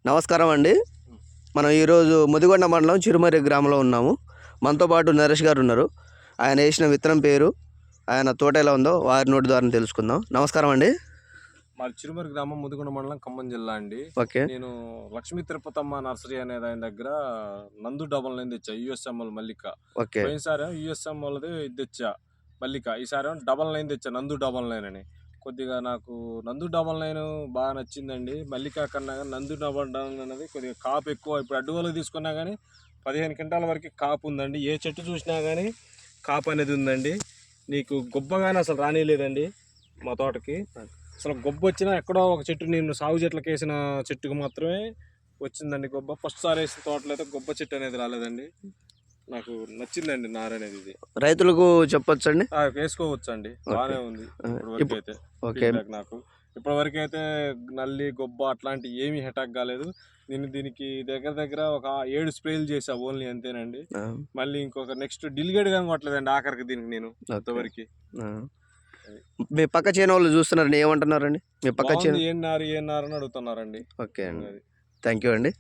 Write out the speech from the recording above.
నమస్కారం అండి. మనం ఈరోజు ముదిగొండ మండలం చిరుమర్రి గ్రామంలో ఉన్నాము. మనతో పాటు నరేష్ గారు ఉన్నారు. ఆయన వేసిన విత్తనం పేరు, ఆయన తోట ఎలా ఉందో వారి నోటి ద్వారా తెలుసుకుందాం. నమస్కారం అండి. మాది చిరుమర్రి గ్రామం, ముదిగొండ మండలం, ఖమ్మం జిల్లా అండి. ఓకే. నేను లక్ష్మీ తిరుపతమ్మ నర్సరీ అనే దాని దగ్గర నందు డబల్ నైన్ తెచ్చా, యుఎస్ఎంఎల్ మల్లిక. ఓకే. పోయినసారి యుఎస్ఎంఎల్ది ఇది తెచ్చా మల్లిక, ఈసారి డబల్ నైన్ తెచ్చా, నందు డబల్ నైన్ అని. కొద్దిగా నాకు నందు డబల్ నైన్ బాగా నచ్చిందండి. మల్లిక కన్నా కానీ నందు డబల్ నైన్ అనేది కొద్దిగా కాపు ఎక్కువ. ఇప్పుడు అడ్డుగోలు తీసుకున్నా కానీ 15 క్వింటాల వరకు కాపు ఉందండి. ఏ చెట్టు చూసినా కానీ కాపు అనేది ఉందండి. నీకు గొప్పగానే అసలు రానిలేదండి మా తోటకి. అసలు గొబ్బ వచ్చినా ఎక్కడో ఒక చెట్టు, నేను సాగు చెట్లకు వేసిన చెట్టుకు మాత్రమే వచ్చిందండి గొబ్బ. ఫస్ట్ సారి వేసిన తోటలో అయితే గొబ్బ చెట్టు అనేది రాలేదండి. నాకు నచ్చిందండి నార అనేది. ఇది రైతులకు చెప్పొచ్చండి, వేసుకోవచ్చు అండి, బాగానే ఉంది ఇప్పటివరకు అయితే. ఓకే. నాకు ఇప్పటివరకు అయితే నల్లి గొబ్బ అట్లాంటి ఏమీ అటాక్ కాలేదు. నేను దీనికి దగ్గర దగ్గర ఒక 7 స్ప్రేలు చేసా ఓన్లీ, అంతేనండి. మళ్ళీ ఇంకొక నెక్స్ట్ డిలిగేట్ కానీ కొట్టలేదండి ఆఖరికి దీనికి నేను ఇంతవరకు. మీ పక్క చేను వాళ్ళు చూస్తున్నారండి, ఏమంటున్నారండి? మీ పక్క చేను ఏన్నారు అని అడుగుతున్నారండి. ఓకే అండి, థ్యాంక్ యూ అండి.